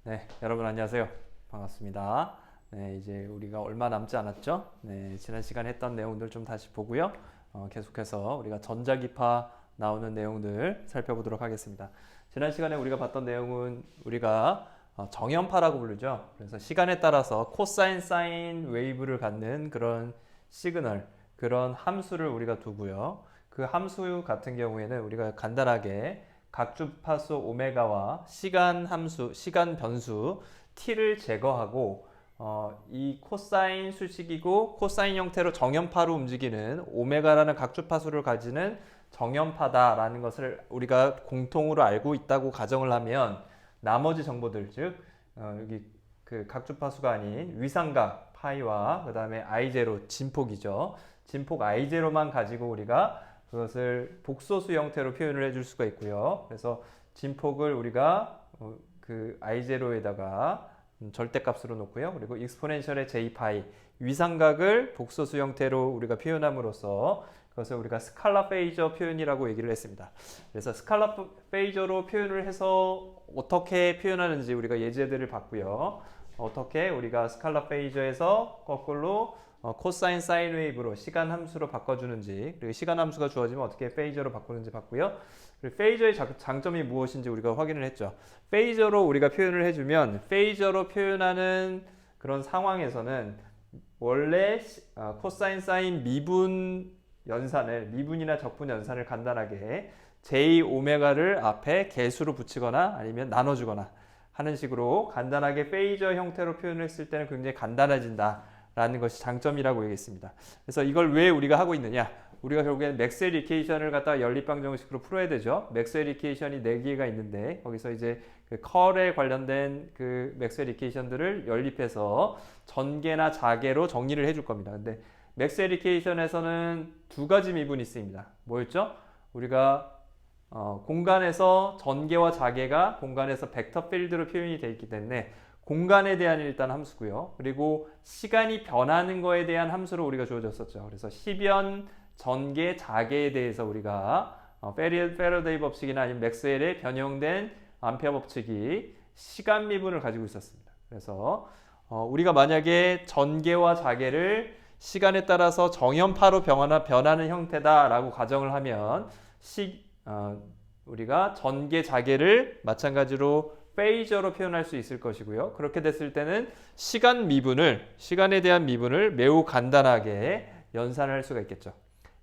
네, 여러분 안녕하세요. 반갑습니다. 네, 이제 우리가 얼마 남지 않았죠? 네, 지난 시간에 했던 내용들 좀 다시 보고요. 계속해서 우리가 전자기파 나오는 내용들 살펴보도록 하겠습니다. 지난 시간에 우리가 봤던 내용은 우리가 정연파라고 부르죠. 그래서 시간에 따라서 코사인, 사인 웨이브를 갖는 그런 시그널, 그런 함수를 우리가 두고요. 그 함수 같은 경우에는 우리가 간단하게 각 주파수 오메가와 시간 함수, 시간 변수 t를 제거하고 이 코사인 수식이고 코사인 형태로 정연파로 움직이는 오메가라는 각 주파수를 가지는 정연파다라는 것을 우리가 공통으로 알고 있다고 가정을 하면 나머지 정보들 즉 여기 그 각 주파수가 아닌 위삼각 파이와 그 다음에 I0 진폭이죠. 진폭 I0만 가지고 우리가 그것을 복소수 형태로 표현을 해줄 수가 있고요. 그래서 진폭을 우리가 그 I0에다가 절대값으로 놓고요. 그리고 익스포넨셜의 J파이 위삼각을 복소수 형태로 우리가 표현함으로써 그것을 우리가 스칼라 페이저 표현이라고 얘기를 했습니다. 그래서 스칼라 페이저로 표현을 해서 어떻게 표현하는지 우리가 예제들을 봤고요. 어떻게 우리가 스칼라 페이저에서 거꾸로 코사인 사인 웨이브로 시간 함수로 바꿔주는지 그리고 시간 함수가 주어지면 어떻게 페이저로 바꾸는지 봤고요. 그리고 페이저의 장점이 무엇인지 우리가 확인을 했죠. 페이저로 우리가 표현을 해주면 페이저로 표현하는 그런 상황에서는 원래 코사인 사인 미분 연산을 미분이나 적분 연산을 간단하게 j 오메가를 앞에 개수로 붙이거나 아니면 나눠주거나 하는 식으로 간단하게 페이저 형태로 표현을 했을 때는 굉장히 간단해진다 라는 것이 장점이라고 얘기했습니다. 그래서 이걸 왜 우리가 하고 있느냐? 우리가 결국엔 맥스웰 이퀘이션을 갖다가 연립방 정식으로 풀어야 되죠. 맥스웰 이퀘이션이 4개가 있는데 거기서 이제 그 컬에 관련된 그 맥스웰 이퀘이션들을 연립해서 전개나 자개로 정리를 해줄 겁니다. 근데 맥스웰 이퀘이션에서는 두 가지 미분이 있습니다. 뭐였죠? 우리가 공간에서 전개와 자개가 공간에서 벡터 필드로 표현이 되어 있기 때문에 공간에 대한 일단 함수고요. 그리고 시간이 변하는 거에 대한 함수로 우리가 주어졌었죠. 그래서 시변, 전개, 자개에 대해서 우리가 패러데이 법칙이나 아니면 맥스웰의 변형된 암페어 법칙이 시간 미분을 가지고 있었습니다. 그래서 우리가 만약에 전개와 자개를 시간에 따라서 정연파로 변하는 형태다라고 가정을 하면 우리가 전개, 자개를 마찬가지로 페이저로 표현할 수 있을 것이고요. 그렇게 됐을 때는 시간에 대한 미분을 매우 간단하게 연산할 수가 있겠죠.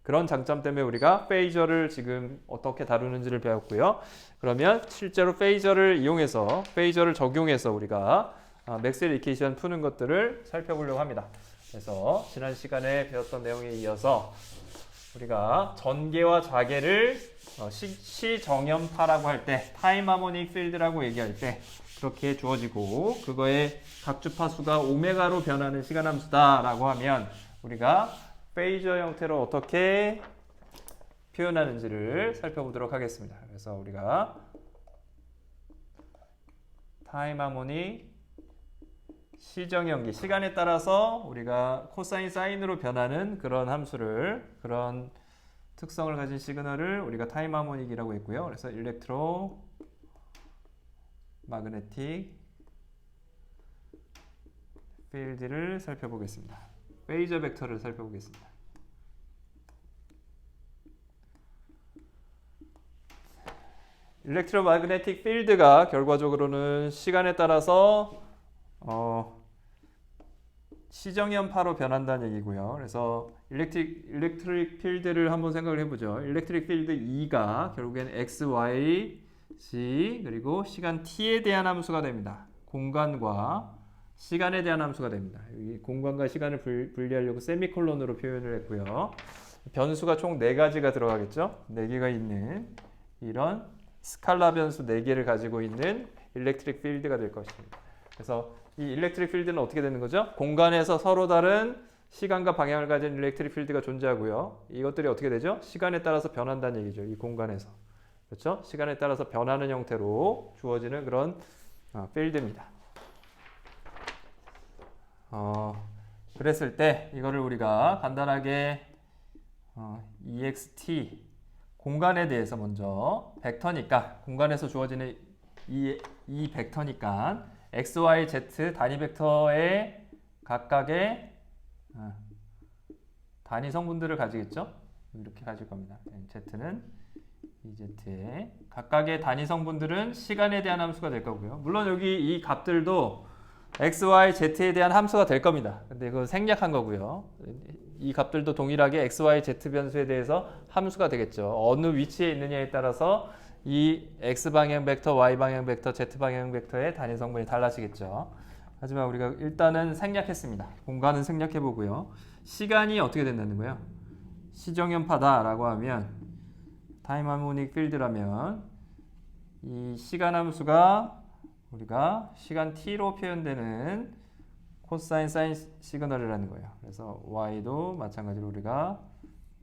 그런 장점 때문에 우리가 페이저를 지금 어떻게 다루는지를 배웠고요. 그러면 실제로 페이저를 적용해서 우리가 맥스웰 이퀘이션 푸는 것들을 살펴보려고 합니다. 그래서 지난 시간에 배웠던 내용에 이어서 우리가 전개와 자개를 시정연파라고 할 때 타임 하모닉 필드라고 얘기할 때 그렇게 주어지고 그거의 각 주파수가 오메가로 변하는 시간 함수다라고 하면 우리가 페이저 형태로 어떻게 표현하는지를 살펴보도록 하겠습니다. 그래서 우리가 타임 하모닉 시정연기 시간에 따라서 우리가 코사인 사인으로 변하는 그런 함수를 그런 특성을 가진 시그널을 우리가 타임 하모닉이라고 했고요. 그래서 일렉트로 마그네틱 필드를 살펴보겠습니다. 페이저 벡터를 살펴보겠습니다. 일렉트로 마그네틱 필드가 결과적으로는 시간에 따라서 시정연파로 변한다는 얘기고요. 그래서 일렉트릭 필드를 한번 생각을 해보죠. 일렉트릭 필드 E가 결국엔 X, Y, Z 그리고 시간 T에 대한 함수가 됩니다. 공간과 시간에 대한 함수가 됩니다. 여기 공간과 시간을 분리하려고 세미콜론으로 표현을 했고요. 변수가 총 4가지가 들어가겠죠. 4개가 있는 이런 스칼라 변수 4개를 가지고 있는 일렉트릭 필드가 될 것입니다. 그래서 이 일렉트릭 필드는 어떻게 되는 거죠? 공간에서 서로 다른 시간과 방향을 가진 일렉트릭 필드가 존재하고요. 이것들이 어떻게 되죠? 시간에 따라서 변한다는 얘기죠. 이 공간에서. 그렇죠? 시간에 따라서 변하는 형태로 주어지는 그런 필드입니다. 그랬을 때 이거를 우리가 간단하게 ext 공간에 대해서 먼저 벡터니까 공간에서 주어지는 이 벡터니까 x, y, z 단위 벡터의 각각의 단위 성분들을 가지겠죠? 이렇게 가질 겁니다. z는 EZ의 각각의 단위 성분들은 시간에 대한 함수가 될 거고요. 물론 여기 이 값들도 x, y, z에 대한 함수가 될 겁니다. 근데 그건 생략한 거고요. 이 값들도 동일하게 x, y, z 변수에 대해서 함수가 되겠죠. 어느 위치에 있느냐에 따라서 이 x 방향 벡터, y 방향 벡터, z 방향 벡터의 단위 성분이 달라지겠죠. 하지만 우리가 일단은 생략했습니다. 공간은 생략해 보고요. 시간이 어떻게 된다는 거예요? 시정연파다라고 하면 타임 하모닉 필드라면 이 시간 함수가 우리가 시간 t로 표현되는 코사인 사인 시그널이라는 거예요. 그래서 y도 마찬가지로 우리가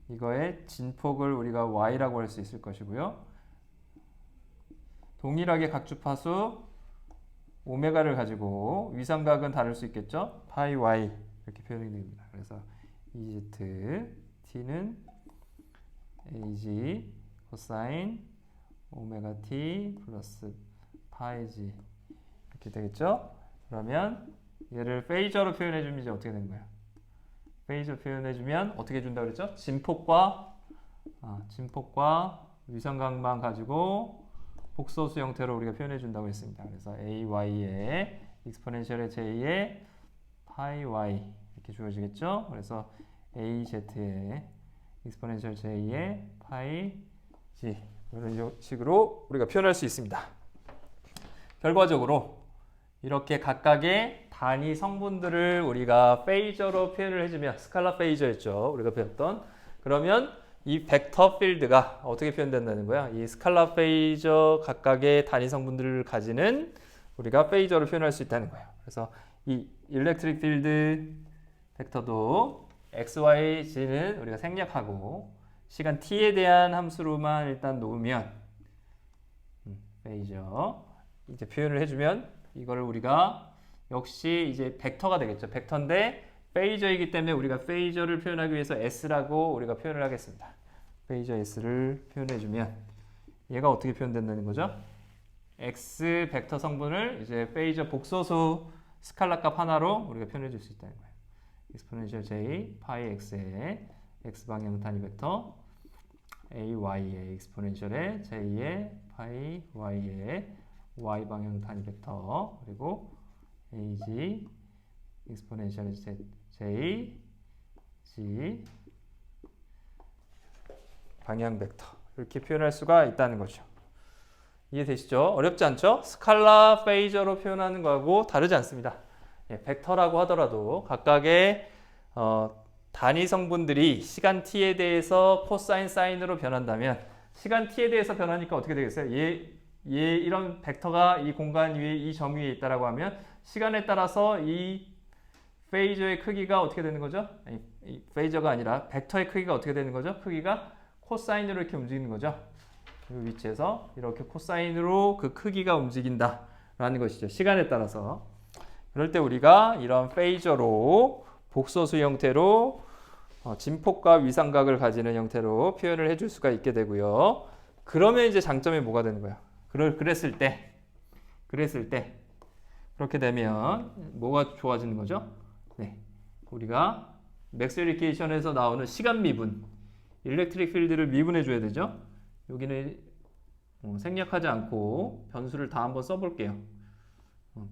이거의 진폭을 우리가 y라고 할 수 있을 것이고요. 동일하게 각주파수 오메가를 가지고 위삼각은 다를 수 있겠죠. 파이 y 이렇게 표현이 됩니다. 그래서 EZ t는 AG 코사인 오메가 t 플러스 파이 g 이렇게 되겠죠. 그러면 얘를 페이저로 표현해주면 이제 어떻게 되는 거예요? 페이저 표현해주면 어떻게 준다고 그랬죠? 진폭과 위삼각만 가지고 복소수 형태로 우리가 표현해 준다고 했습니다. 그래서 AY에 익스포넨셜의 J에 파이 Y 이렇게 주어지겠죠. 그래서 AZ에 익스포넨셜 J에 파이 G 이런 식으로 우리가 표현할 수 있습니다. 결과적으로 이렇게 각각의 단위 성분들을 우리가 페이저로 표현을 해주면 스칼라 페이저였죠. 우리가 배웠던. 그러면 이 벡터 필드가 어떻게 표현된다는 거야? 이 스칼라 페이저 각각의 단위 성분들을 가지는 우리가 페이저로 표현할 수 있다는 거예요. 그래서 이 일렉트릭 필드 벡터도 x, y, g는 우리가 생략하고 시간 t에 대한 함수로만 일단 놓으면 페이저 이제 표현을 해주면 이거를 우리가 역시 이제 벡터가 되겠죠. 벡터인데 페이저이기 때문에 우리가 페이저를 표현하기 위해서 S라고 우리가 표현을 하겠습니다. 페이저 S를 표현해주면 얘가 어떻게 표현된다는 거죠? X 벡터 성분을 이제 페이저 복소수 스칼라 값 하나로 우리가 표현해줄 수 있다는 거예요. 익스포넨셜 J 파이 X의 X 방향 단위 벡터 AY의 익스포넨셜의 J의 파이 Y의 Y 방향 단위 벡터 그리고 AG 익스포넨셜 J, G 방향 벡터 이렇게 표현할 수가 있다는 거죠. 이해되시죠? 어렵지 않죠? 스칼라 페이저로 표현하는 거하고 다르지 않습니다. 벡터라고 하더라도 각각의 단위 성분들이 시간 t에 대해서 코사인 사인으로 변한다면 시간 t에 대해서 변하니까 어떻게 되겠어요? 얘 이런 벡터가 이 공간 위에 이 점 위에 있다라고 하면 시간에 따라서 이 페이저의 크기가 어떻게 되는 거죠? 이 페이저가 아니라 벡터의 크기가 어떻게 되는 거죠? 크기가 코사인으로 이렇게 움직이는 거죠. 이 위치에서 이렇게 코사인으로 그 크기가 움직인다라는 것이죠. 시간에 따라서. 그럴 때 우리가 이런 페이저로 복소수 형태로 진폭과 위삼각을 가지는 형태로 표현을 해줄 수가 있게 되고요. 그러면 이제 장점이 뭐가 되는 거야? 그랬을 때 그렇게 되면 뭐가 좋아지는 거죠? 네, 우리가 맥스웰 이퀘이션에서 나오는 시간 미분, 일렉트릭 필드를 미분해 줘야 되죠. 여기는 생략하지 않고 변수를 다 한번 써볼게요.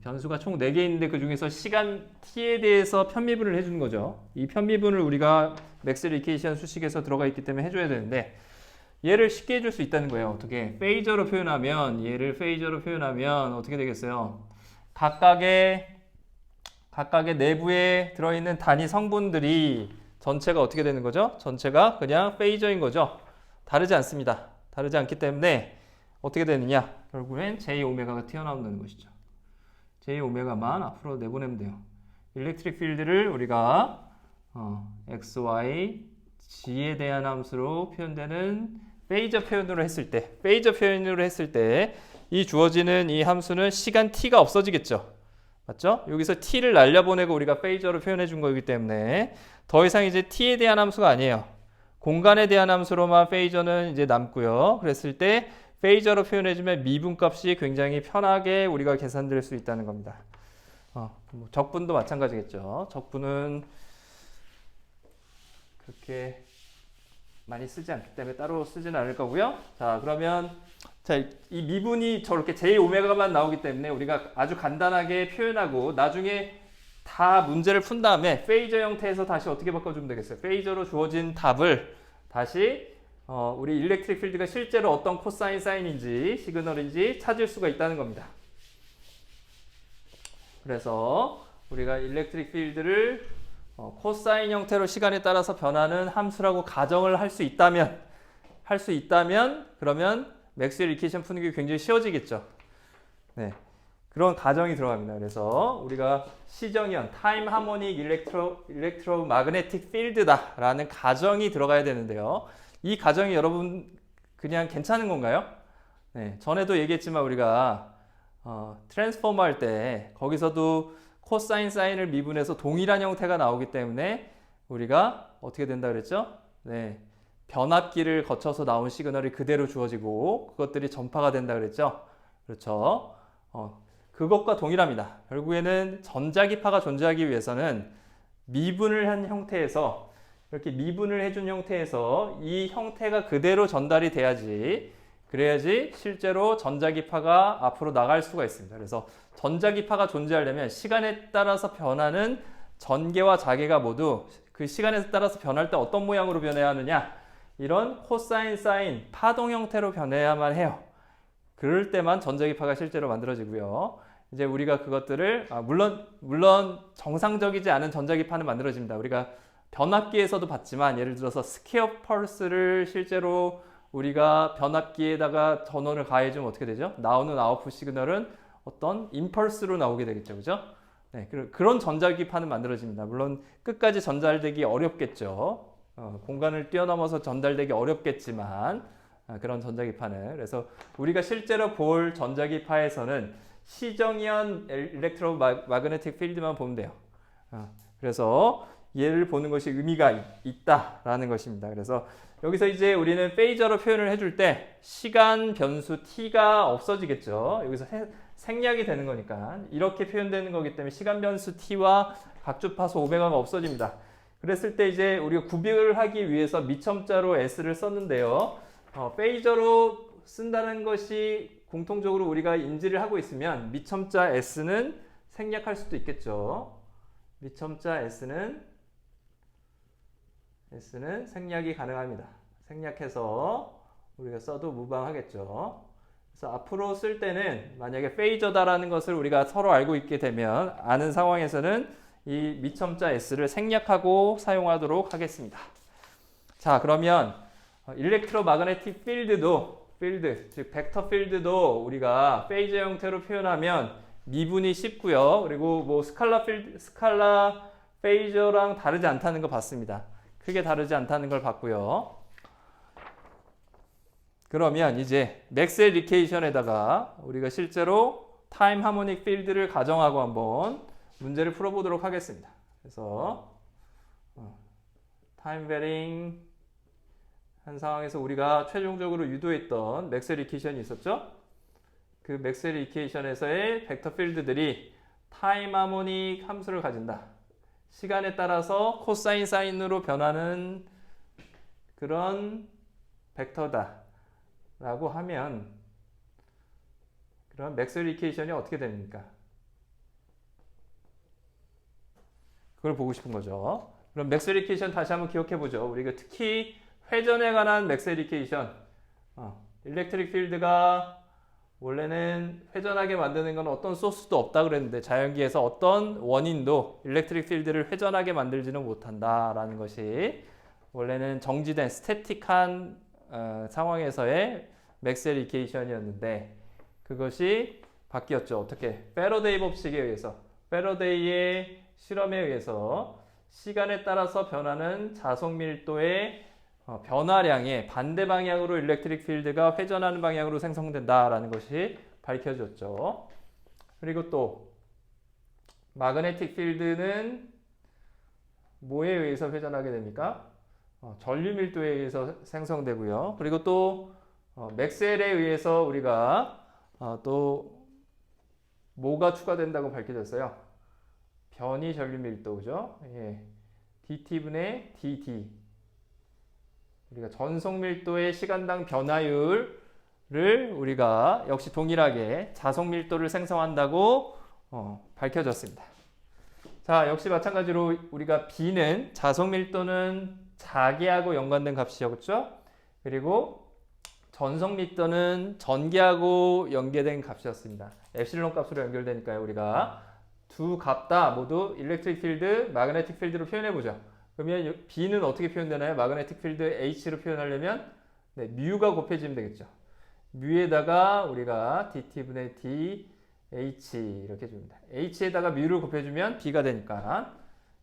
변수가 총 4개 있는데 그 중에서 시간 t에 대해서 편미분을 해주는 거죠. 이 편미분을 우리가 맥스웰 이퀘이션 수식에서 들어가 있기 때문에 해줘야 되는데 얘를 쉽게 해줄 수 있다는 거예요. 어떻게? 페이저로 표현하면 얘를 페이저로 표현하면 어떻게 되겠어요? 각각의 내부에 들어있는 단위 성분들이 전체가 어떻게 되는 거죠? 전체가 그냥 페이저인 거죠. 다르지 않습니다. 다르지 않기 때문에 어떻게 되느냐? 결국엔 J오메가가 튀어나온다는 것이죠. J오메가만 앞으로 내보내면 돼요. 일렉트릭 필드를 우리가 X, Y, G에 대한 함수로 표현되는 페이저 표현으로 했을 때 이 주어지는 이 함수는 시간 t가 없어지겠죠. 맞죠? 여기서 t를 날려보내고 우리가 페이저로 표현해 준 거기 때문에 더 이상 이제 t에 대한 함수가 아니에요. 공간에 대한 함수로만 페이저는 이제 남고요. 그랬을 때 페이저로 표현해주면 미분값이 굉장히 편하게 우리가 계산될 수 있다는 겁니다. 뭐 적분도 마찬가지겠죠. 적분은 그렇게 많이 쓰지 않기 때문에 따로 쓰지는 않을 거고요. 자, 그러면 자, 이 미분이 저렇게 J오메가만 나오기 때문에 우리가 아주 간단하게 표현하고 나중에 다 문제를 푼 다음에 페이저 형태에서 다시 어떻게 바꿔주면 되겠어요? 페이저로 주어진 답을 다시 우리 일렉트릭 필드가 실제로 어떤 코사인 사인인지 시그널인지 찾을 수가 있다는 겁니다. 그래서 우리가 일렉트릭 필드를 코사인 형태로 시간에 따라서 변하는 함수라고 가정을 할 수 있다면 그러면 맥스웰 이퀘이션 푸는 게 굉장히 쉬워지겠죠. 네. 그런 가정이 들어갑니다. 그래서 우리가 시정연, 타임 하모닉 일렉트로 마그네틱 필드다라는 가정이 들어가야 되는데요. 이 가정이 여러분 그냥 괜찮은 건가요? 네. 전에도 얘기했지만 우리가 트랜스포머 할 때 거기서도 코사인 사인을 미분해서 동일한 형태가 나오기 때문에 우리가 어떻게 된다 그랬죠? 네. 변압기를 거쳐서 나온 시그널이 그대로 주어지고 그것들이 전파가 된다 그랬죠? 그렇죠? 그것과 동일합니다. 결국에는 전자기파가 존재하기 위해서는 미분을 한 형태에서 이렇게 미분을 해준 형태에서 이 형태가 그대로 전달이 돼야지 그래야지 실제로 전자기파가 앞으로 나갈 수가 있습니다. 그래서 전자기파가 존재하려면 시간에 따라서 변하는 전개와 자개가 모두 그 시간에 따라서 변할 때 어떤 모양으로 변해야 하느냐 이런 코사인 사인 파동 형태로 변해야만 해요. 그럴 때만 전자기파가 실제로 만들어지고요. 이제 우리가 그것들을 물론 정상적이지 않은 전자기파는 만들어집니다. 우리가 변압기에서도 봤지만 예를 들어서 스퀘어 펄스를 실제로 우리가 변압기에다가 전원을 가해주면 어떻게 되죠? 나오는 아웃풋 시그널은 어떤 임펄스로 나오게 되겠죠. 그죠? 네, 그런 전자기파는 만들어집니다. 물론 끝까지 전달되기 어렵겠죠. 공간을 뛰어넘어서 전달되기 어렵겠지만 그런 전자기파는 그래서 우리가 실제로 볼 전자기파에서는 시정연 일렉트로 마그네틱 필드만 보면 돼요. 그래서 얘를 보는 것이 의미가 있다라는 것입니다. 그래서 여기서 이제 우리는 페이저로 표현을 해줄 때 시간 변수 t가 없어지겠죠. 여기서 생략이 되는 거니까 이렇게 표현되는 거기 때문에 시간 변수 t와 각주파수 오메가가 없어집니다. 그랬을 때 이제 우리가 구별을 하기 위해서 미첨자로 s를 썼는데요. 페이저로 쓴다는 것이 공통적으로 우리가 인지를 하고 있으면 미첨자 s는 생략할 수도 있겠죠. 미첨자 s는 생략이 가능합니다. 생략해서 우리가 써도 무방하겠죠. 그래서 앞으로 쓸 때는 만약에 페이저다라는 것을 우리가 서로 알고 있게 되면 아는 상황에서는 이 미첨자 s를 생략하고 사용하도록 하겠습니다. 자, 그러면 일렉트로 마그네틱 필드, 즉 벡터 필드도 우리가 페이저 형태로 표현하면 미분이 쉽고요. 그리고 뭐 스칼라 페이저랑 다르지 않다는 거 봤습니다. 크게 다르지 않다는 걸 봤고요. 그러면 이제 맥스웰 이퀘이션에다가 우리가 실제로 타임 하모닉 필드를 가정하고 한번 문제를 풀어보도록 하겠습니다. 그래서 타임 베링 한 상황에서 우리가 최종적으로 유도했던 맥스웰 이퀘이션이 있었죠. 그 맥스웰 이퀘이션에서의 벡터 필드들이 타임 하모닉 함수를 가진다. 시간에 따라서 코사인 사인으로 변하는 그런 벡터다 라고 하면 그럼 맥스웰 이퀘이션이 어떻게 됩니까? 그걸 보고 싶은 거죠. 그럼 맥스웰 이퀘이션 다시 한번 기억해 보죠. 우리가 특히 회전에 관한 맥스웰 이퀘이션 일렉트릭 필드가 원래는 회전하게 만드는 건 어떤 소스도 없다 그랬는데 자연계에서 어떤 원인도 일렉트릭 필드를 회전하게 만들지는 못한다라는 것이 원래는 정지된 스태틱한 상황에서의 맥스웰 이퀘이션이었는데 그것이 바뀌었죠. 어떻게? 패러데이 법칙에 의해서 패러데이의 실험에 의해서 시간에 따라서 변하는 자석 밀도의 변화량의 반대 방향으로 일렉트릭 필드가 회전하는 방향으로 생성된다라는 것이 밝혀졌죠. 그리고 또 마그네틱 필드는 뭐에 의해서 회전하게 됩니까? 전류 밀도에 의해서 생성되고요. 그리고 또 맥스웰에 의해서 우리가 또 뭐가 추가된다고 밝혀졌어요? 변이 전류 밀도, 그죠? 예. dt분의 dt. 우리가 전속 밀도의 시간당 변화율을 우리가 역시 동일하게 자속 밀도를 생성한다고 밝혀졌습니다. 자, 역시 마찬가지로 우리가 B는 자속 밀도는 자기하고 연관된 값이었죠. 그리고 전속 밀도는 전기하고 연계된 값이었습니다. 엡실론 값으로 연결되니까요. 우리가 두 값 다 모두 일렉트릭 필드, 마그네틱 필드로 표현해 보죠. 그러면 B는 어떻게 표현되나요? 마그네틱 필드 H로 표현하려면 뮤가 곱해지면 되겠죠. 뮤에다가 우리가 dt분의 d H 이렇게 줍니다. H에다가 뮤를 곱해주면 B가 되니까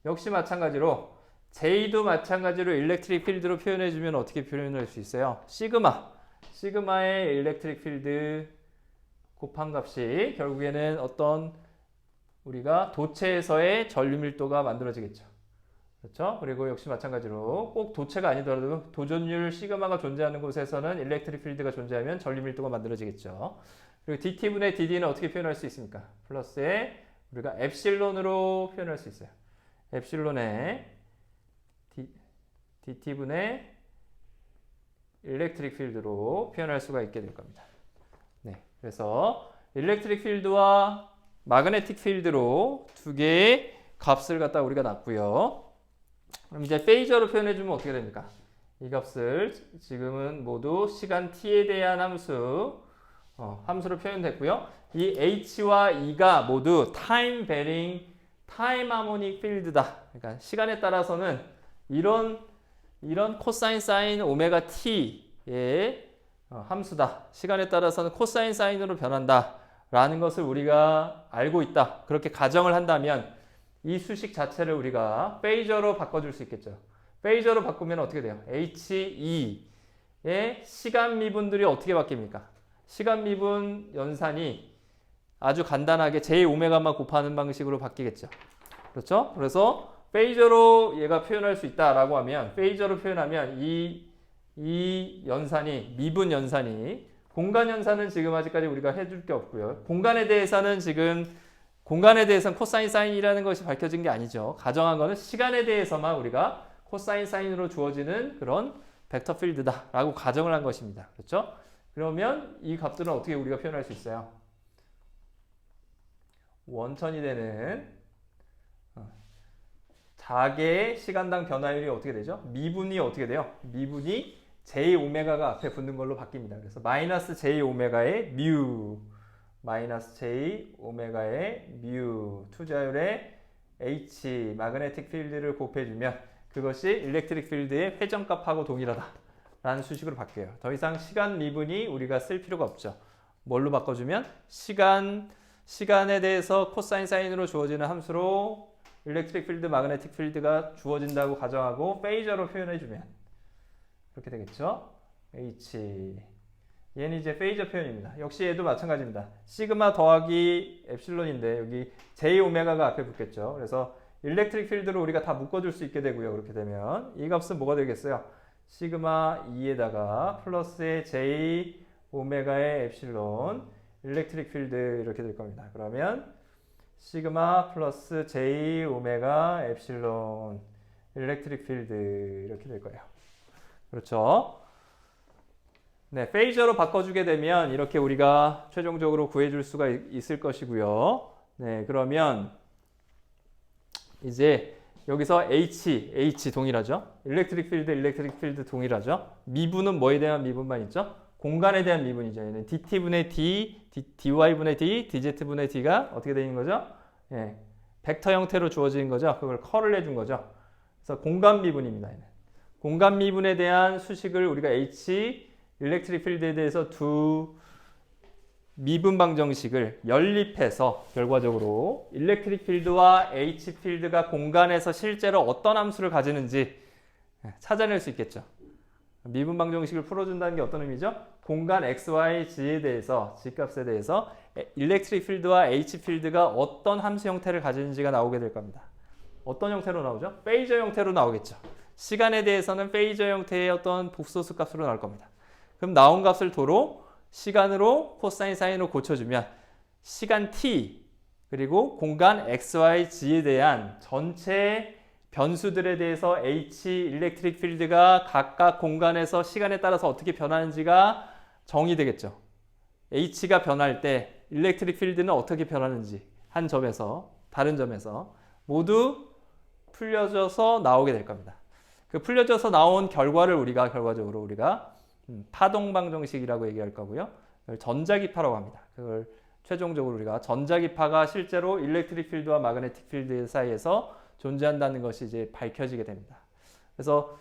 역시 마찬가지로 J도 마찬가지로 일렉트릭 필드로 표현해주면 어떻게 표현할 수 있어요? 시그마의 일렉트릭 필드 곱한 값이 결국에는 어떤 우리가 도체에서의 전류 밀도가 만들어지겠죠. 그렇죠? 그리고 역시 마찬가지로 꼭 도체가 아니더라도 도전율 시그마가 존재하는 곳에서는 일렉트릭 필드가 존재하면 전류 밀도가 만들어지겠죠. 그리고 dt분의 dd는 어떻게 표현할 수 있습니까? 플러스에 우리가 엡실론으로 표현할 수 있어요. 엡실론에 dt분의 일렉트릭 필드로 표현할 수가 있게 될 겁니다. 네, 그래서 일렉트릭 필드와 마그네틱 필드로 두 개의 값을 갖다 우리가 놨고요. 그럼 이제 페이저로 표현해주면 어떻게 됩니까? 이 값을 지금은 모두 시간 t에 대한 함수로 표현됐고요. 이 h와 e가 모두 타임 베링, 타임 하모닉 필드다. 그러니까 시간에 따라서는 이런 코사인 사인 오메가 t의 함수다. 시간에 따라서는 코사인 사인으로 변한다. 라는 것을 우리가 알고 있다. 그렇게 가정을 한다면 이 수식 자체를 우리가 페이저로 바꿔줄 수 있겠죠. 페이저로 바꾸면 어떻게 돼요? HE의 시간 미분들이 어떻게 바뀝니까? 시간 미분 연산이 아주 간단하게 J오메가만 곱하는 방식으로 바뀌겠죠. 그렇죠? 그래서 페이저로 얘가 표현할 수 있다라고 하면 페이저로 표현하면 이 연산이 미분 연산이 공간 연산은 지금 아직까지 우리가 해줄 게 없고요. 공간에 대해서는 코사인 사인이라는 것이 밝혀진 게 아니죠. 가정한 거는 시간에 대해서만 우리가 코사인 사인으로 주어지는 그런 벡터 필드다라고 가정을 한 것입니다. 그렇죠? 그러면 이 값들은 어떻게 우리가 표현할 수 있어요? 원천이 되는 자개의 시간당 변화율이 어떻게 되죠? 미분이 어떻게 돼요? 미분이 J오메가가 앞에 붙는 걸로 바뀝니다. 그래서 마이너스 J오메가의 뮤, 마이너스 J오메가의 뮤, 투자율의 H, 마그네틱 필드를 곱해주면 그것이 일렉트릭 필드의 회전값하고 동일하다라는 수식으로 바뀌어요. 더 이상 시간 미분이 우리가 쓸 필요가 없죠. 뭘로 바꿔주면 시간에 대해서 코사인 사인으로 주어지는 함수로 일렉트릭 필드, 마그네틱 필드가 주어진다고 가정하고 페이저로 표현해주면 그렇게 되겠죠. H. 얘는 이제 페이저 표현입니다. 역시 얘도 마찬가지입니다. 시그마 더하기 엡실론인데 여기 J 오메가가 앞에 붙겠죠. 그래서 일렉트릭 필드로 우리가 다 묶어줄 수 있게 되고요. 그렇게 되면 이 값은 뭐가 되겠어요? 시그마 2에다가 플러스의 J 오메가의 엡실론 일렉트릭 필드 이렇게 될 겁니다. 그러면 시그마 플러스 J 오메가 엡실론 일렉트릭 필드 이렇게 될 거예요. 그렇죠? 네, 페이저로 바꿔주게 되면 이렇게 우리가 최종적으로 구해줄 수가 있을 것이고요. 네, 그러면 이제 여기서 H 동일하죠? 일렉트릭 필드 동일하죠? 미분은 뭐에 대한 미분만 있죠? 공간에 대한 미분이죠. 얘는 dt분의 d, dy분의 d, dz분의 d가 어떻게 되는 거죠? 예, 벡터 형태로 주어진 거죠. 그걸 컬을 해준 거죠. 그래서 공간 미분입니다. 얘는. 공간 미분에 대한 수식을 우리가 H, 일렉트릭 필드에 대해서 두 미분 방정식을 연립해서 결과적으로 일렉트릭 필드와 H 필드가 공간에서 실제로 어떤 함수를 가지는지 찾아낼 수 있겠죠. 미분 방정식을 풀어준다는 게 어떤 의미죠? 공간 X, Y, G에 대해서, G값에 대해서 일렉트릭 필드와 H 필드가 어떤 함수 형태를 가지는지가 나오게 될 겁니다. 어떤 형태로 나오죠? 페이저 형태로 나오겠죠. 시간에 대해서는 페이저 형태의 어떤 복소수 값으로 나올 겁니다. 그럼 나온 값을 도로 시간으로 코사인 사인으로 고쳐주면 시간 t 그리고 공간 x, y, g에 대한 전체 변수들에 대해서 h 일렉트릭 필드가 각각 공간에서 시간에 따라서 어떻게 변하는지가 정의되겠죠. h가 변할 때 일렉트릭 필드는 어떻게 변하는지 한 점에서 다른 점에서 모두 풀려져서 나오게 될 겁니다. 그 풀려져서 나온 결과를 결과적으로 우리가 파동방정식이라고 얘기할 거고요. 그걸 전자기파라고 합니다. 그걸 최종적으로 우리가 전자기파가 실제로 일렉트릭 필드와 마그네틱 필드 사이에서 존재한다는 것이 이제 밝혀지게 됩니다. 그래서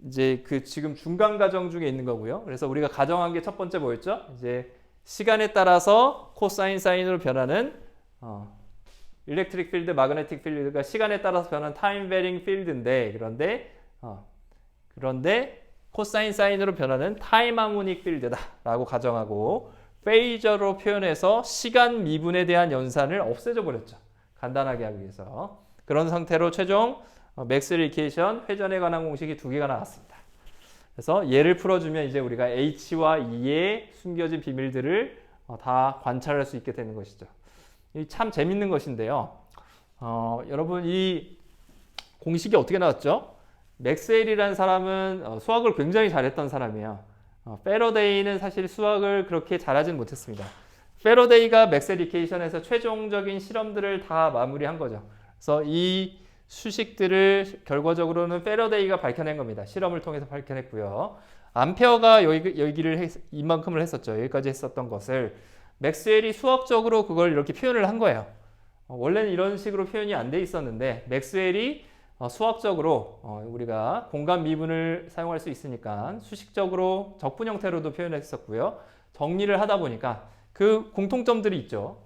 이제 그 지금 중간 과정 중에 있는 거고요. 그래서 우리가 가정한 게 첫 번째 뭐였죠? 이제 시간에 따라서 코사인 사인으로 변하는 일렉트릭 필드, 마그네틱 필드가 시간에 따라서 변하는 타임 베링 필드인데 그런데 코사인 사인으로 변하는 타임 하모닉 필드다라고 가정하고 페이저로 표현해서 시간 미분에 대한 연산을 없애줘 버렸죠. 간단하게 하기 위해서. 그런 상태로 최종 맥스웰 이퀘이션 회전에 관한 공식이 두 개가 나왔습니다. 그래서 얘를 풀어주면 이제 우리가 H와 E의 숨겨진 비밀들을 다 관찰할 수 있게 되는 것이죠. 참 재밌는 것인데요. 여러분 이 공식이 어떻게 나왔죠? 맥스웰이라는 사람은 수학을 굉장히 잘했던 사람이에요. 패러데이는 사실 수학을 그렇게 잘하진 못했습니다. 패러데이가 맥스웰 이퀘이션에서 최종적인 실험들을 다 마무리한 거죠. 그래서 이 수식들을 결과적으로는 패러데이가 밝혀낸 겁니다. 실험을 통해서 밝혀냈고요. 암페어가 이만큼을 했었죠. 여기까지 했었던 것을 맥스웰이 수학적으로 그걸 이렇게 표현을 한 거예요. 원래는 이런 식으로 표현이 안 돼 있었는데 맥스웰이 수학적으로 우리가 공간 미분을 사용할 수 있으니까 수식적으로 적분 형태로도 표현했었고요. 정리를 하다 보니까 그 공통점들이 있죠.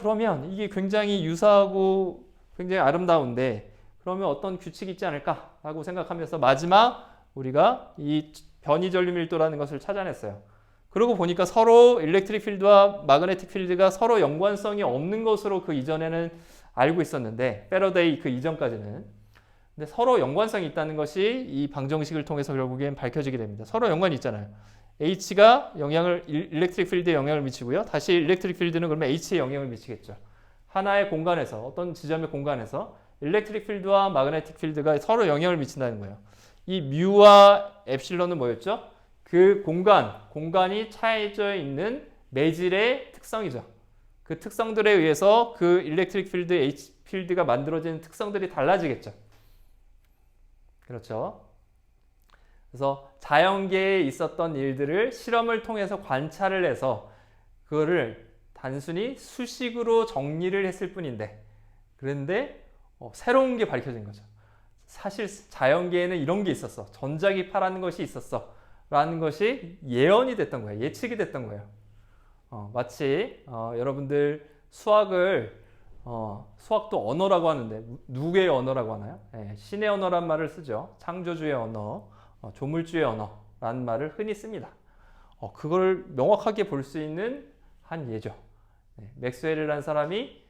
그러면 이게 굉장히 유사하고 굉장히 아름다운데 그러면 어떤 규칙이 있지 않을까라고 생각하면서 마지막 우리가 이 변이전류 밀도라는 것을 찾아냈어요. 그러고 보니까 서로 일렉트릭 필드와 마그네틱 필드가 서로 연관성이 없는 것으로 그 이전에는 알고 있었는데 패러데이 그 이전까지는 근데 서로 연관성이 있다는 것이 이 방정식을 통해서 결국엔 밝혀지게 됩니다. 서로 연관이 있잖아요. H가 일렉트릭 필드에 영향을 미치고요. 다시 일렉트릭 필드는 그러면 H에 영향을 미치겠죠. 하나의 공간에서 어떤 지점의 공간에서 일렉트릭 필드와 마그네틱 필드가 서로 영향을 미친다는 거예요. 이 뮤와 엡실론은 뭐였죠? 그 공간이 차해져 있는 매질의 특성이죠. 그 특성들에 의해서 그 일렉트릭 필드, H 필드가 만들어지는 특성들이 달라지겠죠. 그렇죠. 그래서 자연계에 있었던 일들을 실험을 통해서 관찰을 해서 그거를 단순히 수식으로 정리를 했을 뿐인데 그런데 새로운 게 밝혀진 거죠. 사실 자연계에는 이런 게 있었어. 전자기파라는 것이 있었어. 라는 것이 예언이 됐던 거예요. 예측이 됐던 거예요. 마치 여러분들 수학도 언어라고 하는데 누구의 언어라고 하나요? 신의 언어란 말을 쓰죠. 창조주의 언어, 조물주의 언어라는 말을 흔히 씁니다. 그걸 명확하게 볼 수 있는 한 예죠. 맥스웰이라는 사람이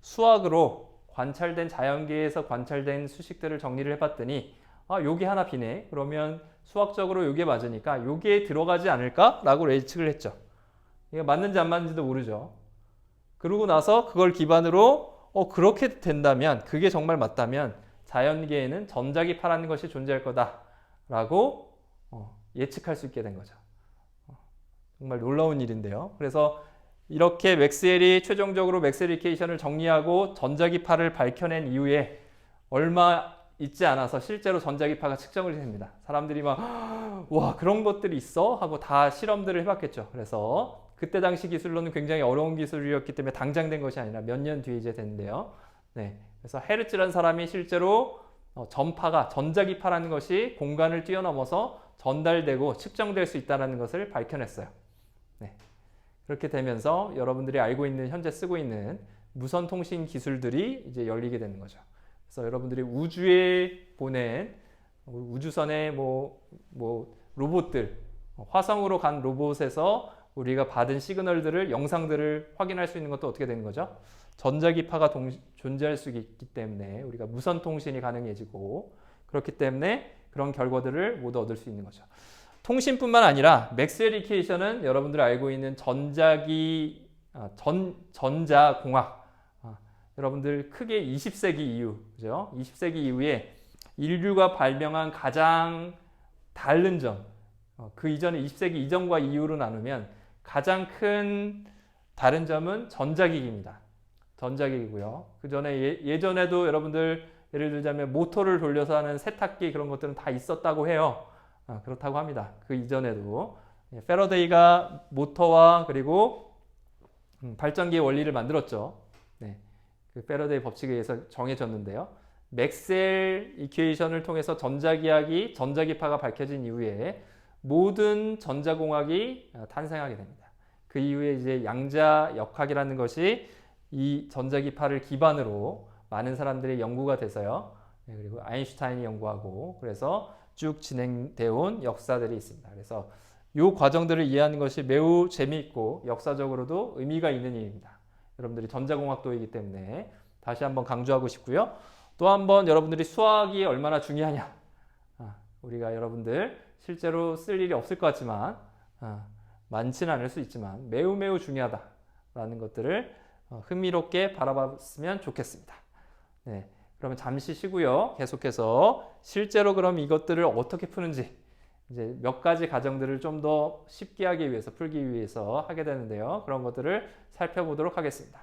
수학으로 관찰된 자연계에서 관찰된 수식들을 정리를 해봤더니 요게 하나 비네. 그러면 수학적으로 요게 맞으니까 요게 들어가지 않을까라고 예측을 했죠. 이게 맞는지 안 맞는지도 모르죠. 그러고 나서 그걸 기반으로 그렇게 된다면 그게 정말 맞다면 자연계에는 전자기파라는 것이 존재할 거다라고 예측할 수 있게 된 거죠. 정말 놀라운 일인데요. 그래서 이렇게 맥스웰이 최종적으로 맥스웰 이퀘이션을 정리하고 전자기파를 밝혀낸 이후에 얼마 있지 않아서 실제로 전자기파가 측정을 됩니다. 사람들이 막 와 그런 것들이 있어? 하고 다 실험들을 해봤겠죠. 그래서 그때 당시 기술로는 굉장히 어려운 기술이었기 때문에 당장 된 것이 아니라 몇 년 뒤에 이제 됐는데요. 그래서 헤르츠라는 사람이 실제로 전자기파라는 것이 공간을 뛰어넘어서 전달되고 측정될 수 있다는 것을 밝혀냈어요. 그렇게 되면서 여러분들이 알고 있는 현재 쓰고 있는 무선 통신 기술들이 이제 열리게 되는 거죠. 그래서 여러분들이 우주에 보낸 우주선의 뭐 로봇들, 화성으로 간 로봇에서 우리가 받은 시그널들을 영상들을 확인할 수 있는 것도 어떻게 되는 거죠? 전자기파가 존재할 수 있기 때문에 우리가 무선 통신이 가능해지고 그렇기 때문에 그런 결과들을 모두 얻을 수 있는 거죠. 통신뿐만 아니라 맥스웰 이퀘이션은 여러분들이 알고 있는 전자공학. 여러분들 크게 20세기 이후, 그죠? 20세기 이후에 인류가 발명한 가장 다른 점, 그 이전에 20세기 이전과 이후로 나누면 가장 큰 다른 점은 전자기기입니다. 전자기기고요. 그 전에 예전에도 여러분들 예를 들자면 모터를 돌려서 하는 세탁기 그런 것들은 다 있었다고 해요. 그렇다고 합니다. 그 이전에도 패러데이가 모터와 그리고 발전기의 원리를 만들었죠. 네, 그 패러데이 법칙에 의해서 정해졌는데요. 맥스웰 이퀘이션을 통해서 전자기파가 밝혀진 이후에 모든 전자공학이 탄생하게 됩니다. 그 이후에 이제 양자역학이라는 것이 이 전자기파를 기반으로 많은 사람들의 연구가 돼서요. 그리고 아인슈타인이 연구하고 그래서 쭉 진행되어 온 역사들이 있습니다. 그래서 이 과정들을 이해하는 것이 매우 재미있고 역사적으로도 의미가 있는 일입니다. 여러분들이 전자공학도이기 때문에 다시 한번 강조하고 싶고요. 또 한번 여러분들이 수학이 얼마나 중요하냐. 우리가 여러분들 실제로 쓸 일이 없을 것 같지만 많지는 않을 수 있지만 매우 매우 중요하다라는 것들을 흥미롭게 바라봤으면 좋겠습니다. 네, 그러면 잠시 쉬고요. 계속해서 실제로 그럼 이것들을 어떻게 푸는지 이제 몇 가지 가정들을 좀 더 쉽게 하기 위해서 풀기 위해서 하게 되는데요. 그런 것들을 살펴보도록 하겠습니다.